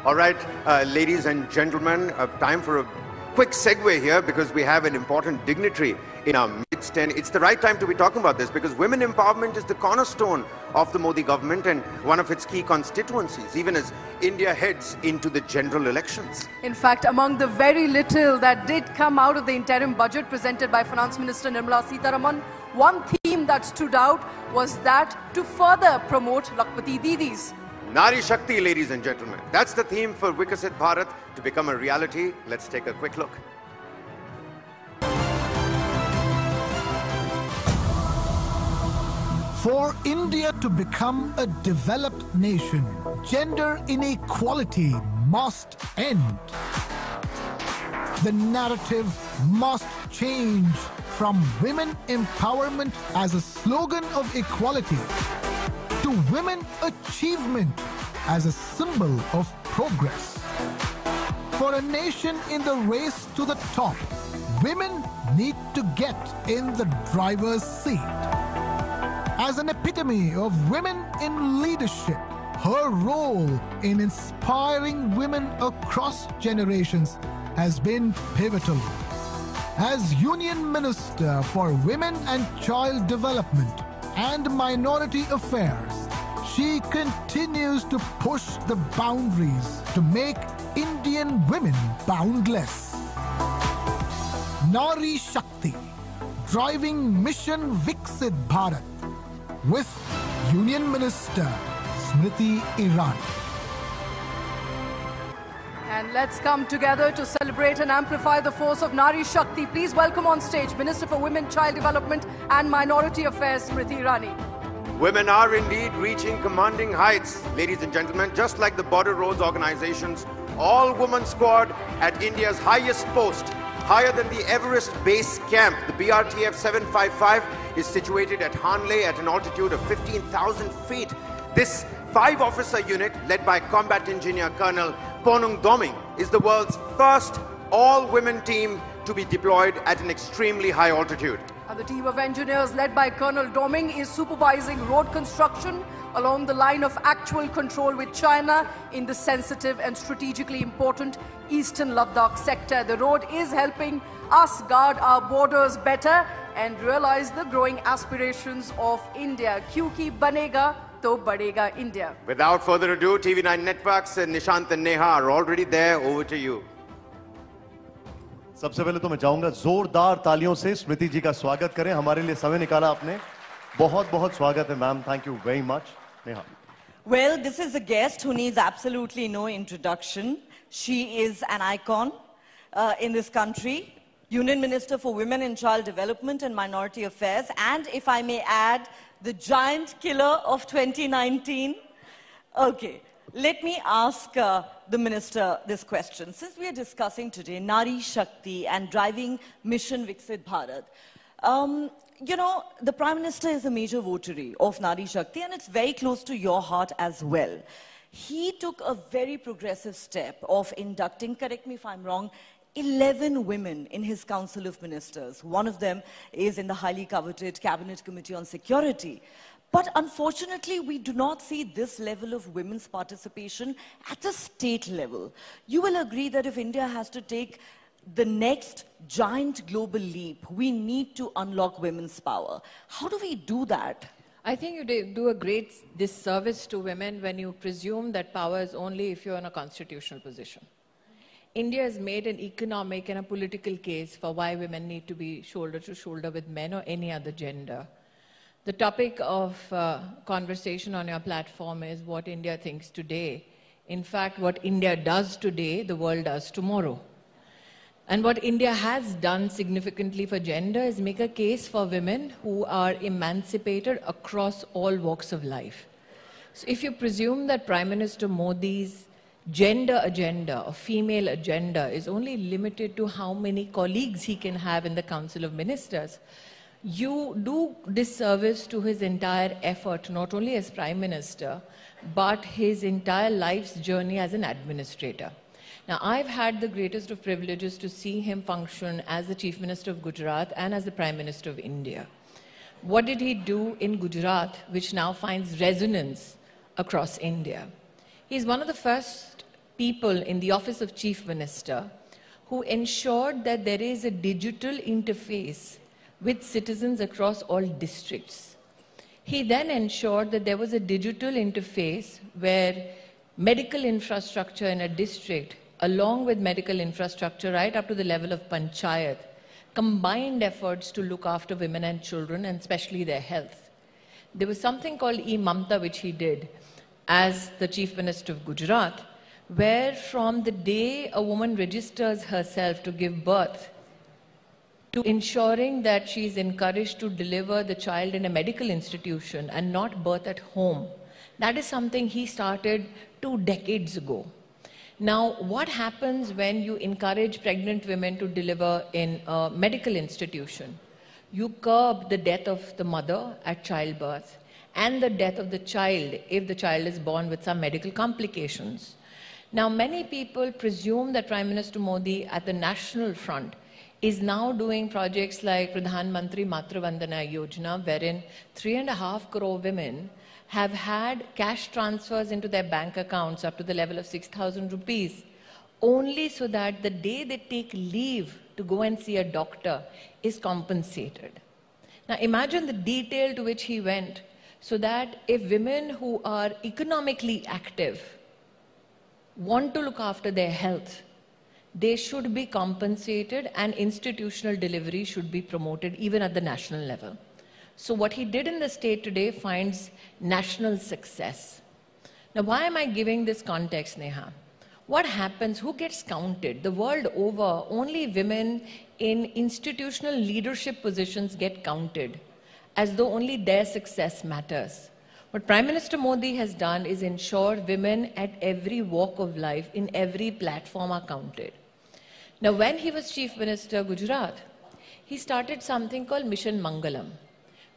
All right, ladies and gentlemen, time for a quick segue here because we have an important dignitary in our midst, and it's the right time to be talking about this because women empowerment is the cornerstone of the Modi government and one of its key constituencies, even as India heads into the general elections. In fact, among the very little that did come out of the interim budget presented by Finance Minister Nirmala Sitharaman, one theme that stood out was that to further promote Lakpati Didis. Nari Shakti, ladies and gentlemen. That's the theme for Viksit Bharat to become a reality. Let's take a quick look. For India to become a developed nation, gender inequality must end. The narrative must change from women empowerment as a slogan of equality to women achievement as a symbol of progress. For a nation in the race to the top, women need to get in the driver's seat. As an epitome of women in leadership, her role in inspiring women across generations has been pivotal. As Union Minister for Women and Child Development and Minority Affairs, she continues to push the boundaries to make Indian women boundless. Nari Shakti, driving mission Viksit Bharat with Union Minister Smriti Irani. And let's come together to celebrate and amplify the force of Nari Shakti. Please welcome on stage Minister for Women, Child Development and Minority Affairs, Smriti Irani. Women are indeed reaching commanding heights, ladies and gentlemen, just like the Border Roads Organization's all-woman squad at India's highest post, higher than the Everest Base Camp. The BRTF 755 is situated at Hanle at an altitude of 15,000 feet. This 5-officer unit, led by Combat Engineer Colonel Ponung Doming, is the world's first all-women team to be deployed at an extremely high altitude. And the team of engineers led by Colonel Doming is supervising road construction along the line of actual control with China in the sensitive and strategically important Eastern Ladakh sector. The road is helping us guard our borders better and realize the growing aspirations of India. Kyunki banega to badega India. Without further ado, TV9 Networks and Nishant and Neha are already there. Over to you. सबसे पहले तो मैं चाहूंगा जोरदार तालियों से स्मृति जी का स्वागत करें. हमारे लिए समय निकाला आपने. बहुत बहुत स्वागत है ma'am. Thank you very much. Neha. Well, this is a guest who needs absolutely no introduction. She is an icon in this country. Union Minister for Women and Child Development and Minority Affairs, and if I may add, the giant killer of 2019. Okay, let me ask the Minister this question. Since we are discussing today Nari Shakti and driving Mission Viksit Bharat, you know, the Prime Minister is a major votary of Nari Shakti and it's very close to your heart as well. He took a very progressive step of inducting, correct me if I'm wrong, 11 women in his Council of Ministers. One of them is in the highly coveted Cabinet Committee on Security. But unfortunately, we do not see this level of women's participation at the state level. You will agree that if India has to take the next giant global leap, we need to unlock women's power. How do we do that? I think you do a great disservice to women when you presume that power is only if you're in a constitutional position. India has made an economic and a political case for why women need to be shoulder to shoulder with men or any other gender. The topic of conversation on your platform is what India thinks today. In fact, what India does today, the world does tomorrow. And what India has done significantly for gender is make a case for women who are emancipated across all walks of life. So if you presume that Prime Minister Modi's gender agenda or female agenda is only limited to how many colleagues he can have in the Council of Ministers, you do disservice to his entire effort, not only as Prime Minister, but his entire life's journey as an administrator. Now, I've had the greatest of privileges to see him function as the Chief Minister of Gujarat and as the Prime Minister of India. What did he do in Gujarat, which now finds resonance across India? He's one of the first people in the office of Chief Minister who ensured that there is a digital interface with citizens across all districts. He then ensured that there was a digital interface where medical infrastructure in a district, along with medical infrastructure right up to the level of panchayat, combined efforts to look after women and children, and especially their health. There was something called e-Mamta, which he did as the Chief Minister of Gujarat, where from the day a woman registers herself to give birth, to ensuring that she is encouraged to deliver the child in a medical institution and not birth at home. That is something he started 2 decades ago. Now, what happens when you encourage pregnant women to deliver in a medical institution? You curb the death of the mother at childbirth and the death of the child if the child is born with some medical complications. Now, many people presume that Prime Minister Modi at the national front is now doing projects like Pradhan Mantri Matra Vandana Yojana, wherein 3.5 crore women have had cash transfers into their bank accounts up to the level of 6,000 rupees, only so that the day they take leave to go and see a doctor is compensated. Now imagine the detail to which he went, so that if women who are economically active want to look after their health, they should be compensated and institutional delivery should be promoted even at the national level. So what he did in the state today finds national success. Now, why am I giving this context, Neha? What happens? Who gets counted? The world over, only women in institutional leadership positions get counted, as though only their success matters. What Prime Minister Modi has done is ensure women at every walk of life, in every platform, are counted. Now, when he was Chief Minister of Gujarat, he started something called Mission Mangalam,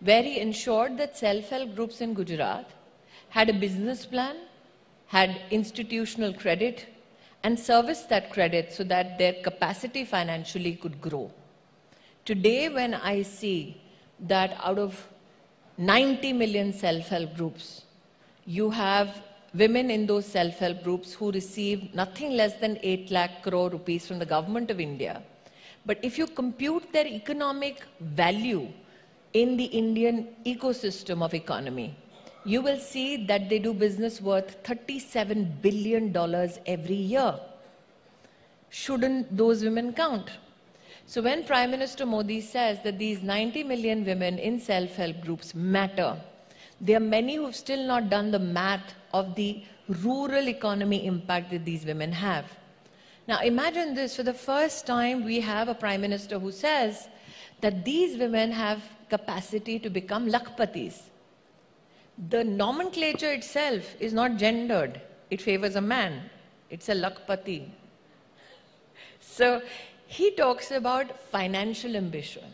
where he ensured that self-help groups in Gujarat had a business plan, had institutional credit, and serviced that credit so that their capacity financially could grow. Today, when I see that out of 90 million self-help groups, you have women in those self-help groups who receive nothing less than 8 lakh crore rupees from the government of India. But if you compute their economic value in the Indian ecosystem of economy, you will see that they do business worth $37 billion every year. Shouldn't those women count? So when Prime Minister Modi says that these 90 million women in self-help groups matter, there are many who have still not done the math of the rural economy impact that these women have. Now imagine this, for the first time we have a Prime Minister who says that these women have capacity to become Lakhpatis. The nomenclature itself is not gendered. It favors a man. It's a Lakhpati. So he talks about financial ambition.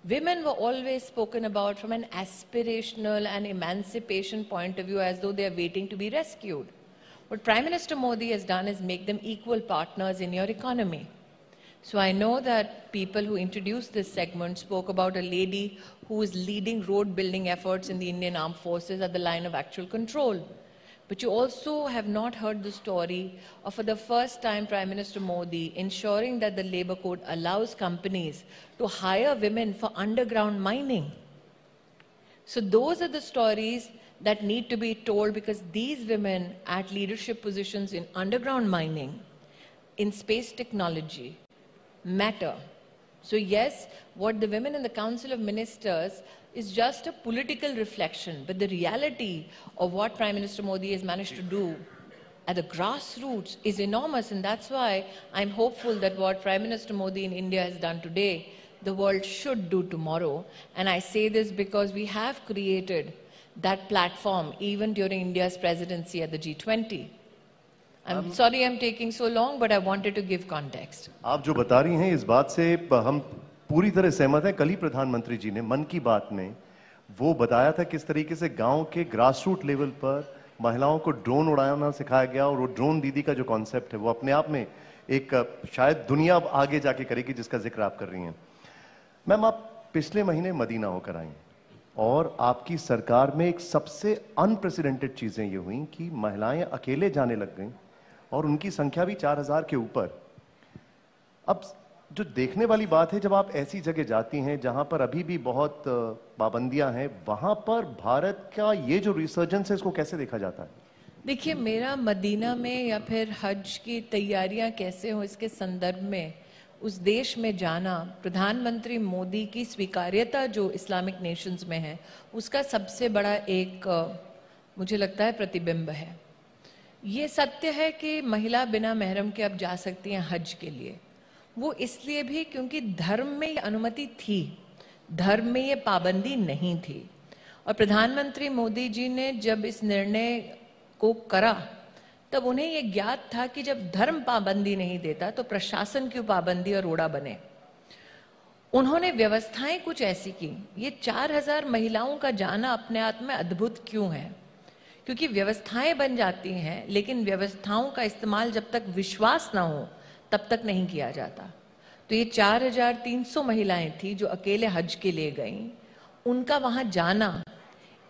Women were always spoken about from an aspirational and emancipation point of view, as though they are waiting to be rescued. What Prime Minister Modi has done is make them equal partners in your economy. So I know that people who introduced this segment spoke about a lady who is leading road building efforts in the Indian Armed Forces at the line of actual control. But you also have not heard the story of, for the first time, Prime Minister Modi ensuring that the Labour Code allows companies to hire women for underground mining. So those are the stories that need to be told, because these women at leadership positions in underground mining, in space technology, matter. So yes, what the women in the Council of Ministers is just a political reflection, but the reality of what Prime Minister Modi has managed to do at the grassroots is enormous, and that's why I'm hopeful that what Prime Minister Modi in India has done today, the world should do tomorrow. And I say this because we have created that platform even during India's presidency at the G20. I'm sorry I'm taking so long, but I wanted to give context. आप जो बता रही हैं इस बात से हम पूरी तरह सहमत हैं। कल ही प्रधानमंत्री जी ने मन की बात में वो बताया था किस तरीके से गांव के ग्रासरूट लेवल पर महिलाओं को ड्रोन उड़ाना सिखाया गया, और वो ड्रोन दीदी का जो कॉन्सेप्ट है वो अपने आप में एक शायद दुनिया आगे जाके करेगी, जिसका जिक्र आप कर रही हैं। मैम, आप पिछले महीने मदीना होकर आई और आपकी सरकार में एक सबसे अनप्रेसिडेंटेड चीजें ये हुई कि महिलाएं अकेले जाने लग गईं और उनकी संख्या भी 4000 के ऊपर। अब जो देखने वाली बात है, जब आप ऐसी जगह जाती हैं जहां पर अभी भी बहुत पाबंदियां हैं, वहां पर भारत का ये जो रिसर्जेंस है, इसको कैसे देखा जाता है? देखिए, मेरा मदीना में या फिर हज की तैयारियां कैसे हो इसके संदर्भ में उस देश में जाना, प्रधानमंत्री मोदी की स्वीकार्यता जो इस्लामिक नेशंस में है, उसका सबसे बड़ा एक मुझे लगता है प्रतिबिंब है। ये सत्य है कि महिला बिना महरम के अब जा सकती हैं हज के लिए। वो इसलिए भी क्योंकि धर्म में ये अनुमति थी, धर्म में ये पाबंदी नहीं थी। और प्रधानमंत्री मोदी जी ने जब इस निर्णय को करा, तब उन्हें ये ज्ञात था कि जब धर्म पाबंदी नहीं देता तो प्रशासन क्यों पाबंदी और रोड़ा बने। उन्होंने व्यवस्थाएं कुछ ऐसी की। ये 4000 महिलाओं का जाना अपने आप में अद्भुत क्यों है? क्योंकि व्यवस्थाएं बन जाती हैं, लेकिन व्यवस्थाओं का इस्तेमाल जब तक विश्वास ना हो तब तक नहीं किया जाता। तो ये 4300 महिलाएं थी जो अकेले हज के लिए गईं। उनका वहां जाना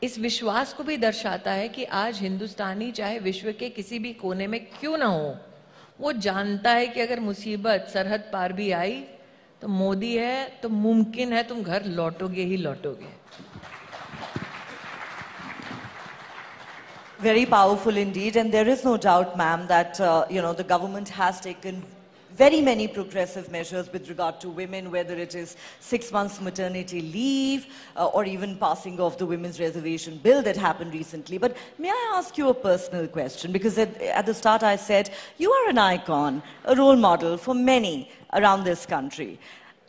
इस विश्वास को भी दर्शाता है कि आज हिंदुस्तानी चाहे विश्व के किसी भी कोने में क्यों ना हो, वो जानता है कि अगर मुसीबत सरहद पार भी आई तो मोदी है तो मुमकिन है तुम घर लौटोगे ही लौटोगे। Very powerful indeed, and there is no doubt, ma'am, that the government has taken very many progressive measures with regard to women, whether it is 6 months maternity leave or even passing of the women's reservation bill that happened recently. But may I ask you a personal question? Because at the start I said you are an icon, a role model for many around this country.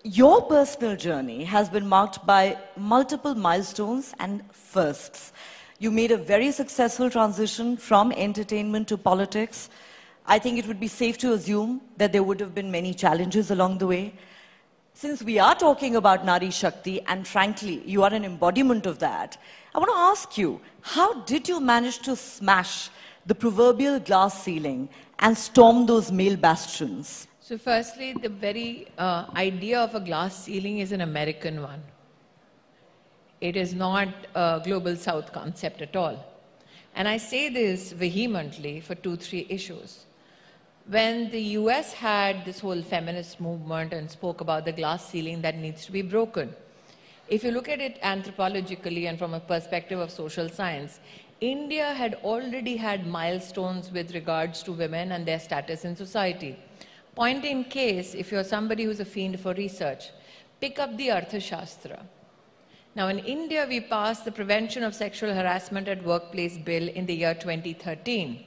Your personal journey has been marked by multiple milestones and firsts. You made a very successful transition from entertainment to politics. I think it would be safe to assume that there would have been many challenges along the way. Since we are talking about Nari Shakti, and frankly, you are an embodiment of that, I want to ask you, how did you manage to smash the proverbial glass ceiling and storm those male bastions? So firstly, the very idea of a glass ceiling is an American one. It is not a global south concept at all. And I say this vehemently for 2-3 issues. When the US had this whole feminist movement and spoke about the glass ceiling that needs to be broken, if you look at it anthropologically and from a perspective of social science, India had already had milestones with regards to women and their status in society. Point in case, if you're somebody who's a fiend for research, pick up the Arthashastra. Now, in India, we passed the Prevention of Sexual Harassment at Workplace Bill in the year 2013.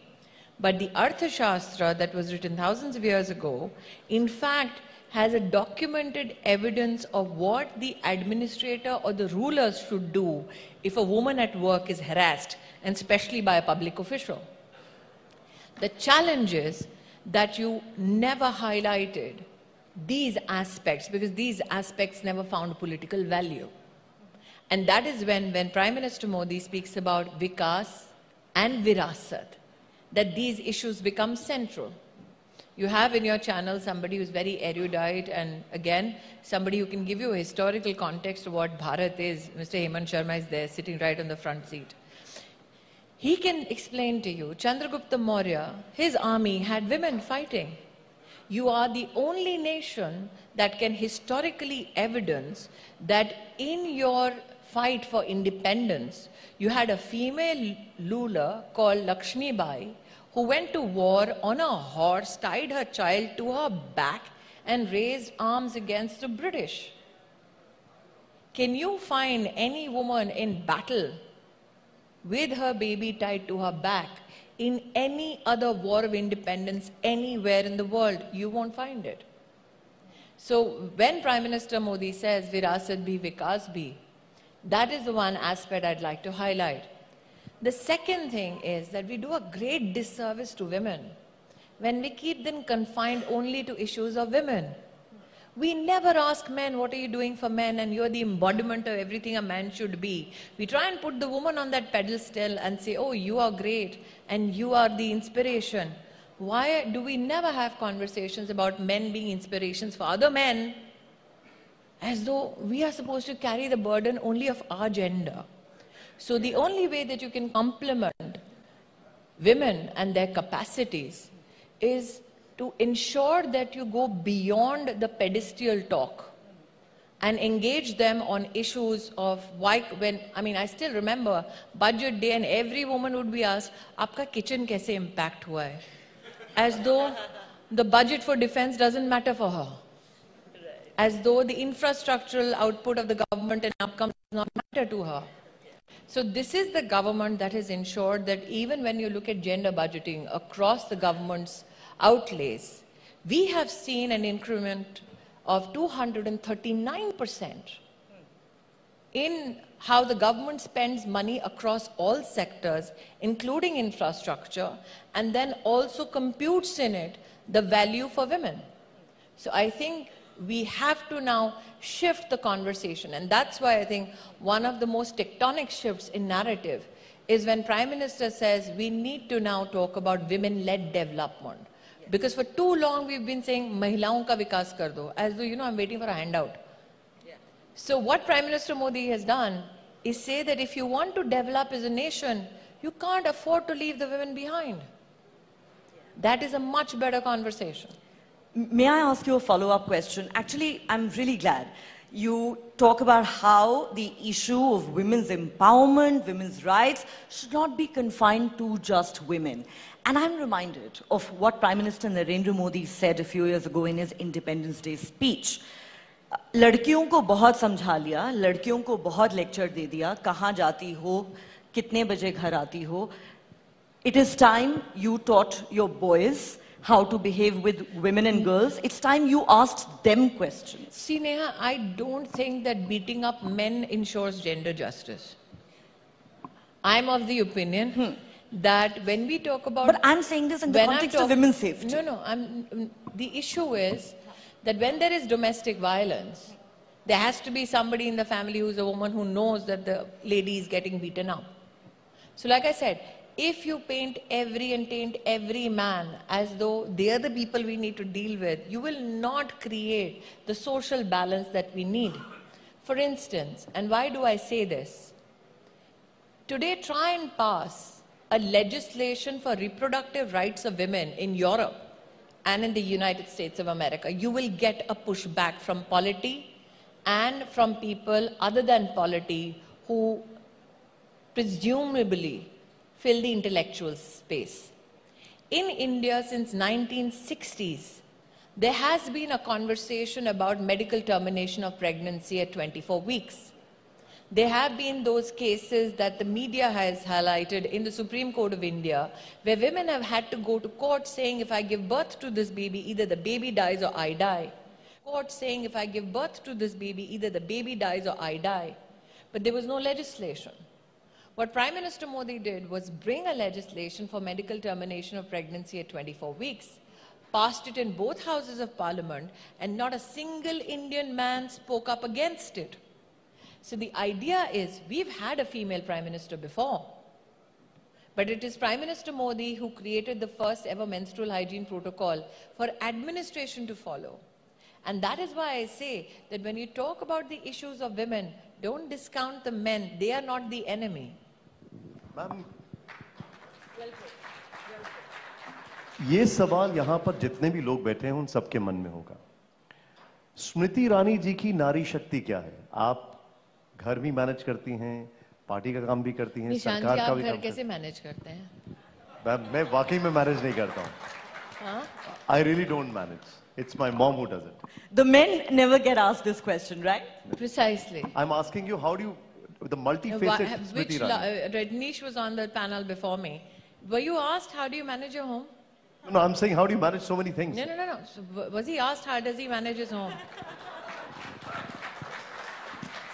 But the Arthashastra that was written thousands of years ago, in fact, has a documented evidence of what the administrator or the rulers should do if a woman at work is harassed, and especially by a public official. The challenge is that you never highlighted these aspects, because these aspects never found political value. And that is when Prime Minister Modi speaks about Vikas and Virasat, that these issues become central. You have in your channel somebody who's very erudite, and again, somebody who can give you a historical context of what Bharat is. Mr. Hemant Sharma is there, sitting right on the front seat. He can explain to you, Chandragupta Maurya, his army had women fighting. You are the only nation that can historically evidence that in your fight for independence, you had a female ruler called Lakshmi Bai who went to war on a horse, tied her child to her back, and raised arms against the British. Can you find any woman in battle with her baby tied to her back in any other war of independence anywhere in the world? You won't find it. So when Prime Minister Modi says Virasat bhi, Vikas bhi, that is the one aspect I'd like to highlight. The second thing is that we do a great disservice to women when we keep them confined only to issues of women. We never ask men, what are you doing for men, and you're the embodiment of everything a man should be. We try and put the woman on that pedestal and say, oh, you are great and you are the inspiration. Why do we never have conversations about men being inspirations for other men, as though we are supposed to carry the burden only of our gender? So the only way that you can complement women and their capacities is to ensure that you go beyond the pedestal talk and engage them on issues of why, I still remember budget day and every woman would be asked, "Aapka kitchen kaise impact hua hai?" As though the budget for defense doesn't matter for her. As though the infrastructural output of the government and outcomes does not matter to her. So this is the government that has ensured that even when you look at gender budgeting across the government's outlays, we have seen an increment of 239% in how the government spends money across all sectors, including infrastructure, and then also computes in it the value for women. So I think we have to now shift the conversation, and that's why I think one of the most tectonic shifts in narrative is when Prime Minister says we need to now talk about women-led development. Because for too long we've been saying, "Mahilaon ka vikas kar do," as though, I'm waiting for a handout. So what Prime Minister Modi has done is say that if you want to develop as a nation, you can't afford to leave the women behind. That is a much better conversation. May I ask you a follow-up question? Actually, I'm really glad you talk about how the issue of women's empowerment, women's rights should not be confined to just women. And I'm reminded of what Prime Minister Narendra Modi said a few years ago in his Independence Day speech. लड़कियों को बहुत समझा लिया, लड़कियों को बहुत lecture दे दिया, कहाँ जाती हो, कितने बजे घर आती हो. It is time you taught your boys how to behave with women and girls. It's time you asked them questions. See, Neha, I don't think that beating up men ensures gender justice. I'm of the opinion that when we talk about... But I'm saying this in the context of women's safety. No, the issue is that when there is domestic violence, there has to be somebody in the family who's a woman who knows that the lady is getting beaten up. So like I said, if you paint and taint every man as though they are the people we need to deal with, you will not create the social balance that we need. For instance, and why do I say this? Today, try and pass a legislation for reproductive rights of women in Europe and in the United States of America. You will get a pushback from polity and from people other than polity who presumably fill the intellectual space. In India since 1960s, there has been a conversation about medical termination of pregnancy at 24 weeks. There have been those cases that the media has highlighted in the Supreme Court of India, where women have had to go to court saying, if I give birth to this baby, either the baby dies or I die. Court saying, if I give birth to this baby, either the baby dies or I die. But there was no legislation. What Prime Minister Modi did was bring a legislation for medical termination of pregnancy at 24 weeks, passed it in both houses of parliament, and not a single Indian man spoke up against it. So the idea is, we've had a female Prime Minister before, but it is Prime Minister Modi who created the first ever menstrual hygiene protocol for administration to follow. And that is why I say that when you talk about the issues of women, don't discount the men. They are not the enemy. Ma'am, ये सवाल यहाँ पर जितने भी लोग बैठे हैं उन सबके मन में होगा. स्मृति ईरानी जी की नारी शक्ति क्या है? आप घर भी मैनेज करती हैं, पार्टी का काम भी करती हैं, सरकार का भी काम करती हैं. घर कैसे मैनेज करते हैं? मैं वाकई में मैनेज नहीं करता हूँ. I really don't manage. It's my mom who does it. The men never get asked this question, right? Precisely. I'm asking you, how do you, the multifaceted Smriti Irani. Rajneesh was on the panel before me. Were you asked, how do you manage your home? No, I'm saying, how do you manage so many things? No. So, was he asked, how does he manage his home?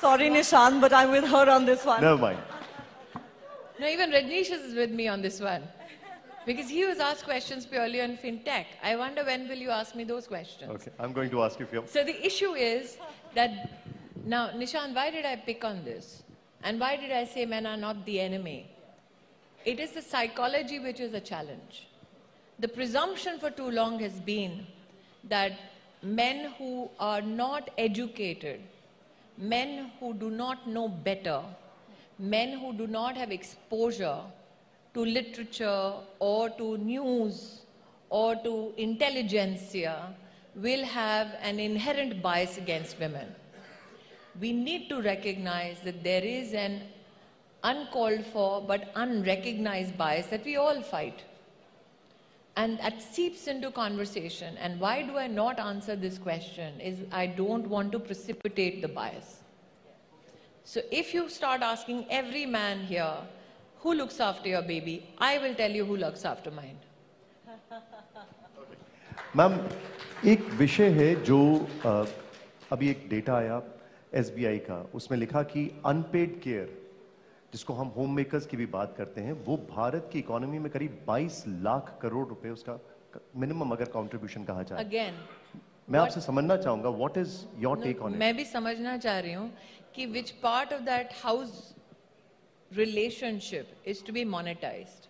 Sorry, Nishan, but I'm with her on this one. Never mind. No, even Rajneesh is with me on this one. Because he was asked questions purely on fintech. I wonder when will you ask me those questions? Okay, I'm going to ask you. So the issue is that, now, Nishan, why did I pick on this? And why did I say men are not the enemy? It is the psychology which is a challenge. The presumption for too long has been that men who are not educated, men who do not know better, men who do not have exposure to literature or to news or to intelligentsia will have an inherent bias against women. We need to recognize that there is an uncalled for but unrecognized bias that we all fight. And that seeps into conversation. And why do I not answer this question is I don't want to precipitate the bias. So if you start asking every man here, who looks after your baby, I will tell you who looks after mine. Ma'am, एक विषय है जो अभी एक data आया SBI का, उसमें लिखा कि अनपेड केयर, जिसको हम होम मेकर्स की भी बात करते हैं, वो भारत की इकोनॉमी में करीब 22 लाख करोड़ रुपए उसका मिनिमम अगर कंट्रीब्यूशन कहा जाए। अगेन मैं आपसे समझना चाहूंगा, what is your take on it? मैं भी समझना चाह रही हूँ कि which part of that house relationship is to be monetized.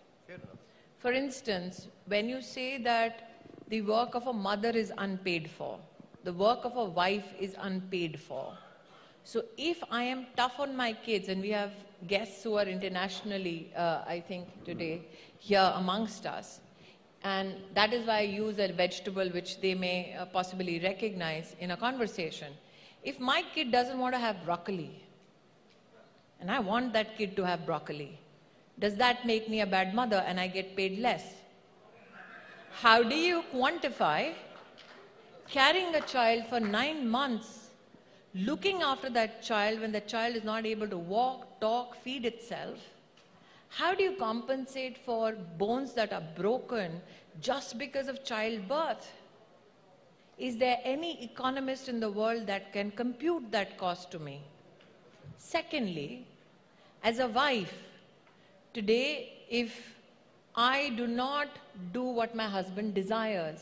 For instance, when you say that the work of a mother is unpaid for, the work of a wife is unpaid for. So if I am tough on my kids, and we have guests who are internationally, I think today, here amongst us, and that is why I use a vegetable which they may possibly recognize in a conversation. If my kid doesn't want to have broccoli, and I want that kid to have broccoli, does that make me a bad mother and I get paid less? How do you quantify carrying a child for 9 months, looking after that child when the child is not able to walk, talk, feed itself? How do you compensate for bones that are broken just because of childbirth? Is there any economist in the world that can compute that cost to me? Secondly, as a wife, today, if I do not do what my husband desires,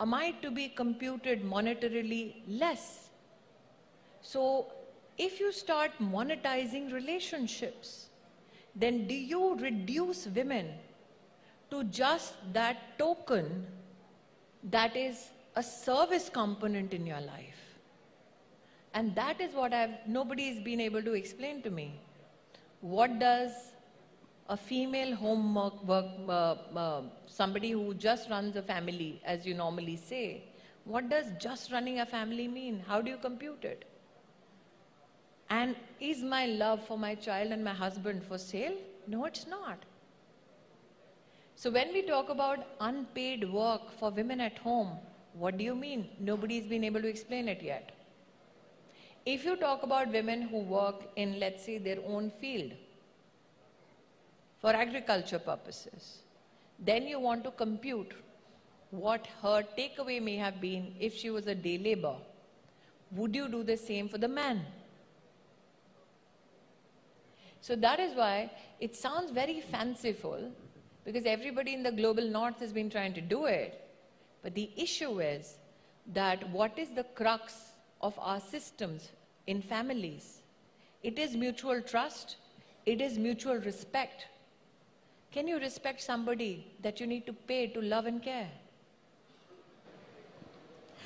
am I to be computed monetarily less? So, if you start monetizing relationships, then do you reduce women to just that token that is a service component in your life? And that is what nobody has been able to explain to me. What does a female somebody who just runs a family, as you normally say, what does just running a family mean? How do you compute it? And is my love for my child and my husband for sale? No, it's not. So when we talk about unpaid work for women at home, what do you mean? Nobody's been able to explain it yet. If you talk about women who work in, let's say, their own field for agriculture purposes, then you want to compute what her takeaway may have been if she was a day labor. Would you do the same for the man? So that is why it sounds very fanciful, because everybody in the global north has been trying to do it. But the issue is that what is the crux of our systems in families? It is mutual trust. It is mutual respect. Can you respect somebody that you need to pay to love and care?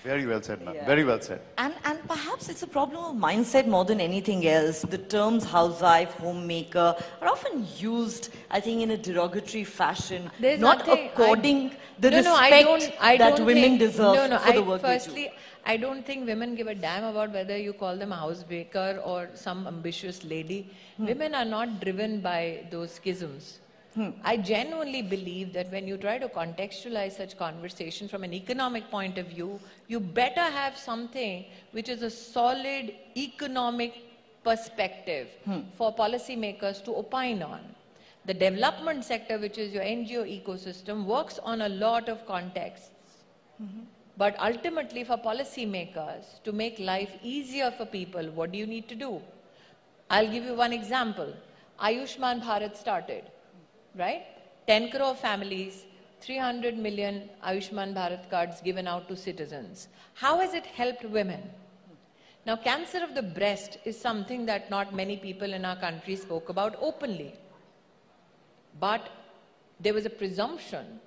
Very well said, ma'am. Yeah. Very well said. And perhaps it's a problem of mindset more than anything else. The terms housewife, homemaker are often used, I think, in a derogatory fashion, There's not nothing, according the no, respect I that don't women think, deserve no, for the work firstly, they do. I don't think women give a damn about whether you call them a housemaker or some ambitious lady. Women are not driven by those schisms. I genuinely believe that when you try to contextualize such conversation from an economic point of view, you better have something which is a solid economic perspective for policymakers to opine on. The development sector, which is your NGO ecosystem, works on a lot of contexts. But ultimately, for policymakers to make life easier for people, what do you need to do? I'll give you one example. Ayushman Bharat started, right? 10 crore families, 300 million Ayushman Bharat cards given out to citizens. How has it helped women? Now, cancer of the breast is something that not many people in our country spoke about openly. But there was a presumption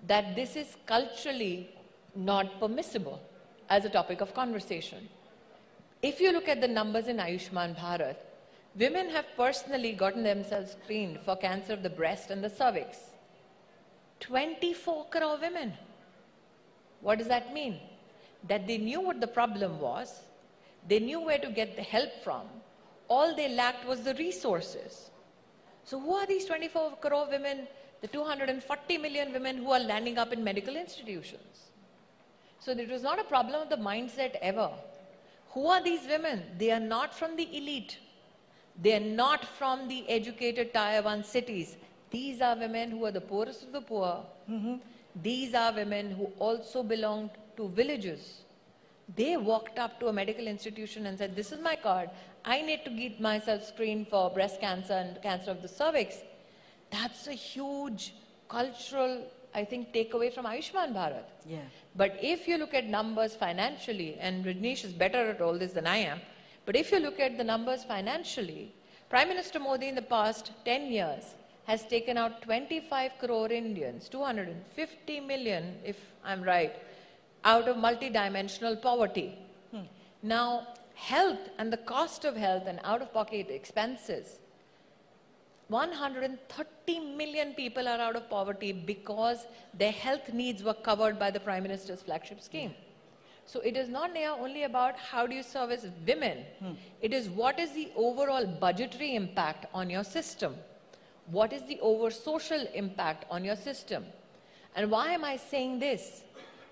that this is culturally not permissible as a topic of conversation. If you look at the numbers in Ayushman Bharat, women have personally gotten themselves screened for cancer of the breast and the cervix. 24 crore women. What does that mean? That they knew what the problem was, they knew where to get the help from, all they lacked was the resources. So who are these 24 crore women, the 240 million women who are landing up in medical institutions? So it was not a problem of the mindset ever. Who are these women? They are not from the elite. They are not from the educated Tier 1 cities. These are women who are the poorest of the poor. These are women who also belonged to villages. They walked up to a medical institution and said, this is my card. I need to get myself screened for breast cancer and cancer of the cervix. That's a huge cultural, I think, takeaway from Ayushman Bharat. Yeah. But if you look at numbers financially, and Rajneesh is better at all this than I am, but if you look at the numbers financially, Prime Minister Modi in the past 10 years has taken out 25 crore Indians, 250 million, if I'm right, out of multidimensional poverty. Now, health and the cost of health and out-of-pocket expenses, 130 million people are out of poverty because their health needs were covered by the Prime Minister's flagship scheme. So it is not now only about how do you service women, it is what is the overall budgetary impact on your system? What is the over social impact on your system? And why am I saying this?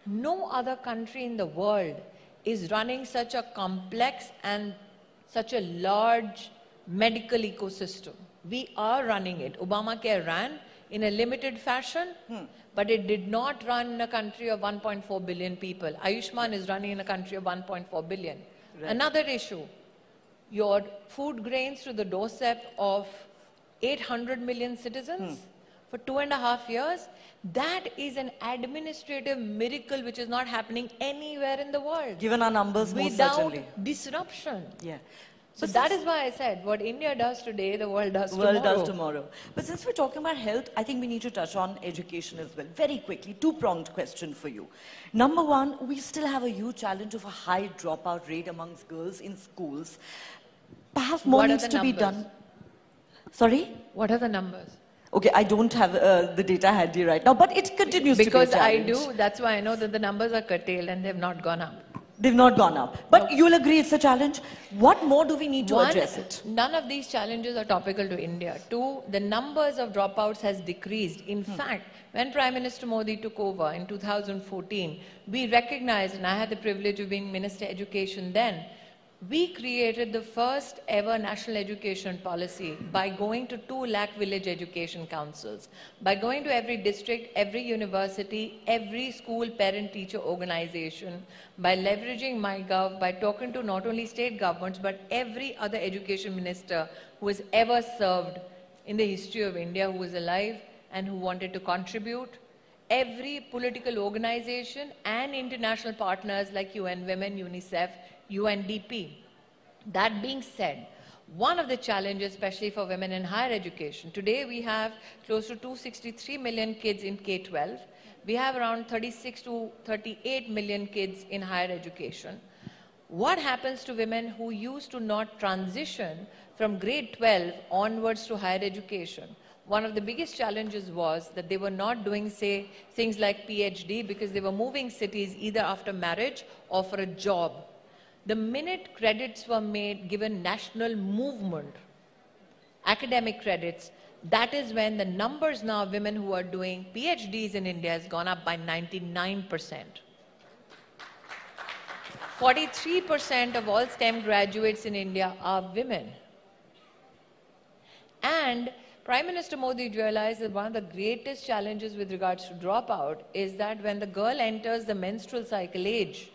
No other country in the world is running such a complex and such a large medical ecosystem. We are running it. Obamacare ran in a limited fashion, but it did not run in a country of 1.4 billion people. Ayushman is running in a country of 1.4 billion. Right. Another issue, your food grains to the doorstep of 800 million citizens for 2.5 years, that is an administrative miracle which is not happening anywhere in the world. Given our numbers, most certainly. Without disruption. Yeah. So that is why I said, what India does today, the world does tomorrow. The world does tomorrow. But since we're talking about health, I think we need to touch on education as well. Very quickly, two-pronged question for you. Number one, we still have a huge challenge of a high dropout rate amongst girls in schools. Perhaps more needs to be done. Sorry? What are the numbers? Okay, I don't have the data handy right now, but it continues to be a challenge. Because I do, that's why I know that the numbers are curtailed and they've not gone up. They've not gone up. But you'll agree it's a challenge. What more do we need to address it? None of these challenges are topical to India. Two, the numbers of dropouts has decreased. In fact, when Prime Minister Modi took over in 2014, we recognized, and I had the privilege of being Minister Education then, we created the first ever national education policy by going to 2 lakh village education councils, by going to every district, every university, every school parent-teacher organization, by leveraging MyGov, by talking to not only state governments, but every other education minister who has ever served in the history of India, who was alive and who wanted to contribute, every political organization and international partners like UN Women, UNICEF, UNDP. That being said, one of the challenges, especially for women in higher education, today we have close to 263 million kids in K-12. We have around 36 to 38 million kids in higher education. What happens to women who used to not transition from grade 12 onwards to higher education? One of the biggest challenges was that they were not doing, say, things like PhD because they were moving cities either after marriage or for a job. The minute credits were made, given national movement, academic credits, that is when the numbers now of women who are doing PhDs in India has gone up by 99%. 43% of all STEM graduates in India are women. And Prime Minister Modi realized that one of the greatest challenges with regards to dropout is that when the girl enters the menstrual cycle age,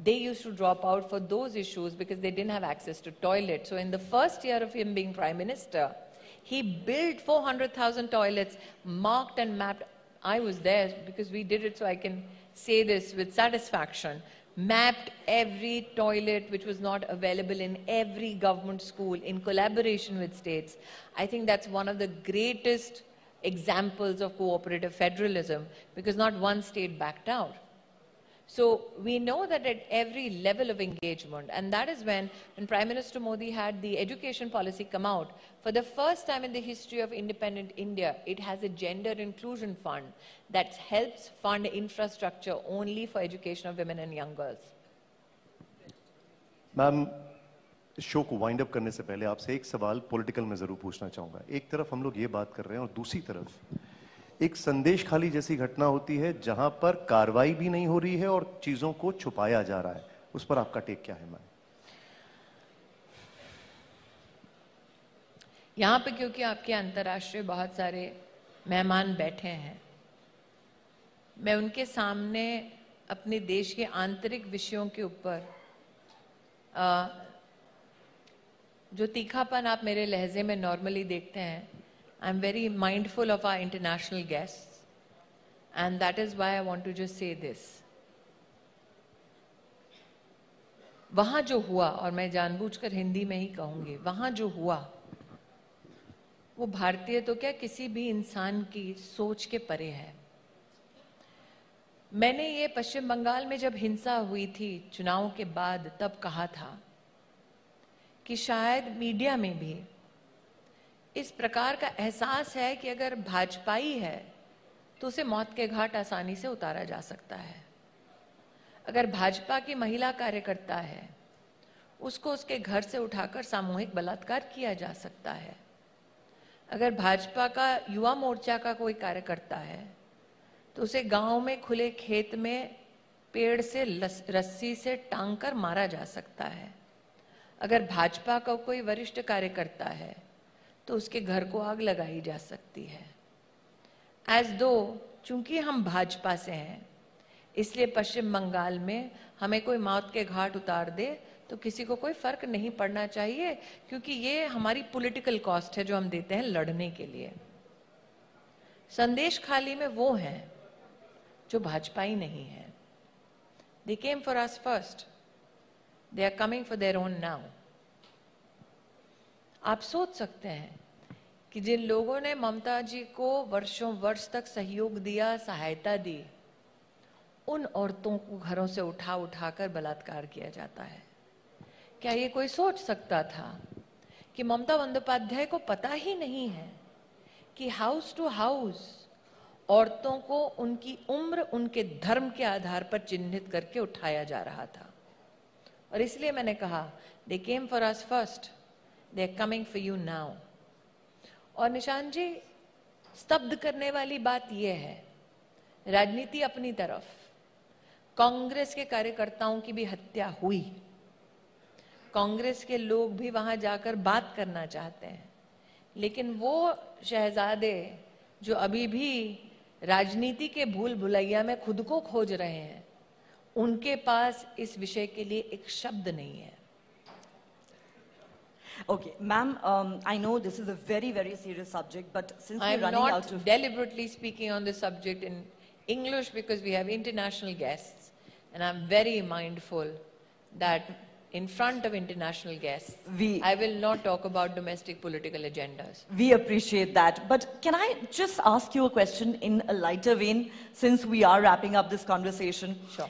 they used to drop out for those issues because they didn't have access to toilets. So in the first year of him being Prime Minister, he built 400,000 toilets, marked and mapped. I was there because we did it, so I can say this with satisfaction. Mapped every toilet which was not available in every government school in collaboration with states. I think that's one of the greatest examples of cooperative federalism because not one state backed out. So we know that at every level of engagement, and that is when Prime Minister Modi had the education policy come out, for the first time in the history of independent India, it has a gender inclusion fund that helps fund infrastructure only for education of women and young girls. Ma'am, show को wind up करने से पहले आपसे एक सवाल political में जरूर पूछना चाहूंगा। एक तरफ हम लोग ये बात कर रहे हैं और दूसरी तरफ एक संदेश खाली जैसी घटना होती है जहां पर कार्रवाई भी नहीं हो रही है और चीजों को छुपाया जा रहा है। उस पर आपका टेक क्या है मैम? यहाँ पे क्योंकि आपके अंतर्राष्ट्रीय बहुत सारे मेहमान बैठे हैं, मैं उनके सामने अपने देश के आंतरिक विषयों के ऊपर जो तीखापन आप मेरे लहजे में नॉर्मली देखते हैं, I am very mindful of our international guests and that is why I want to just say this. वहां जो हुआ, और मैं जानबूझकर हिंदी में ही कहूंगी, वहां जो हुआ वो भारतीय तो क्या किसी भी इंसान की सोच के परे है। मैंने ये पश्चिम बंगाल में जब हिंसा हुई थी चुनाव के बाद तब कहा था कि शायद मीडिया में भी इस प्रकार का एहसास है कि अगर भाजपाई है तो उसे मौत के घाट आसानी से उतारा जा सकता है। अगर भाजपा की महिला कार्यकर्ता है उसको उसके घर से उठाकर सामूहिक बलात्कार किया जा सकता है। अगर भाजपा का युवा मोर्चा का कोई कार्यकर्ता है तो उसे गांव में खुले खेत में पेड़ से रस्सी से टांग कर मारा जा सकता है। अगर भाजपा का कोई वरिष्ठ कार्यकर्ता है तो उसके घर को आग लगाई जा सकती है। एज दो चूंकि हम भाजपा से हैं इसलिए पश्चिम बंगाल में हमें कोई मौत के घाट उतार दे तो किसी को कोई फर्क नहीं पड़ना चाहिए, क्योंकि ये हमारी पॉलिटिकल कॉस्ट है जो हम देते हैं लड़ने के लिए। संदेश खाली में वो हैं जो भाजपाई नहीं है। They came for us first. They are coming for their own now. आप सोच सकते हैं कि जिन लोगों ने ममता जी को वर्षों वर्ष तक सहयोग दिया, सहायता दी, उन औरतों को घरों से उठा उठाकर बलात्कार किया जाता है। क्या ये कोई सोच सकता था कि ममता बंदोपाध्याय को पता ही नहीं है कि हाउस टू हाउस औरतों को उनकी उम्र, उनके धर्म के आधार पर चिन्हित करके उठाया जा रहा था। और इसलिए मैंने कहा they came for us first, they are coming for you now. और निशान जी, स्तब्ध करने वाली बात यह है, राजनीति अपनी तरफ, कांग्रेस के कार्यकर्ताओं की भी हत्या हुई। कांग्रेस के लोग भी वहां जाकर बात करना चाहते हैं, लेकिन वो शहजादे जो अभी भी राजनीति के भूल भुलैया में खुद को खोज रहे हैं, उनके पास इस विषय के लिए एक शब्द नहीं है। Okay, ma'am, I know this is a very, very serious subject, but since we're I'm running not out of... deliberately speaking on this subject in English because we have international guests, and I'm very mindful that in front of international guests, I will not talk about domestic political agendas. We appreciate that. But can I just ask you a question in a lighter vein, since we are wrapping up this conversation? Sure.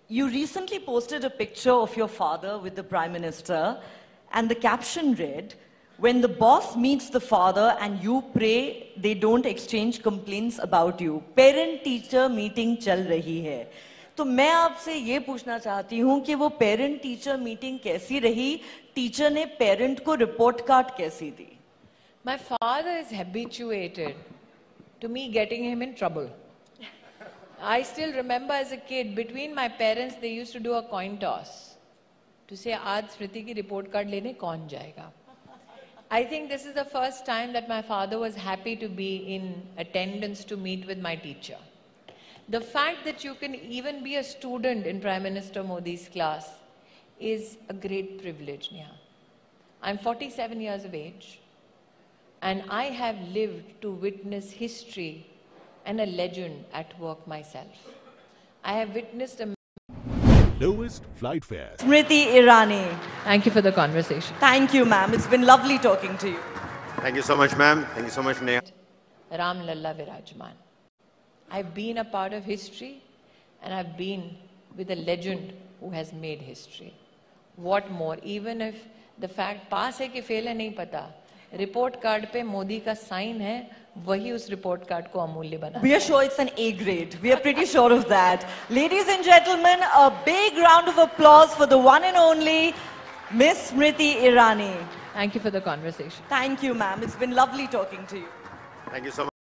You recently posted a picture of your father with the Prime Minister, and the caption read, "When the boss meets the father and you pray, they don't exchange complaints about you. Parent-teacher meeting चल रही है." तो मैं आपसे ये पूछना चाहती हूँ कि वो पेरेंट टीचर मीटिंग कैसी रही? टीचर ने पेरेंट को रिपोर्ट कार्ड कैसी दी? My father is habituated to me getting him in trouble. I still remember as a kid, between my parents, they used to do a coin toss to say, आज स्मृति की report card लेने कौन जाएगा? I think this is the first time that my father was happy to be in attendance to meet with my teacher. The fact that you can even be a student in Prime Minister Modi's class is a great privilege, Neha. I'm 47 years of age, and I have lived to witness history and a legend at work myself. I have witnessed a lowest flight fares. Smriti Irani. Thank you for the conversation. Thank you, ma'am. It's been lovely talking to you. Thank you so much, ma'am. Thank you so much, Neha. Ram Lalla Virajman. I've been a part of history, and I've been with a legend who has made history. What more? Even if the fact pass hai ki fail hai nahi pata, report card pe Modi ka sign hai, wahi us report card ko amulya bana. We are sure it's an A grade. We are pretty sure of that. Ladies and gentlemen, a big round of applause for the one and only Miss Smriti Irani. Thank you for the conversation. Thank you, ma'am. It's been lovely talking to you. Thank you so much.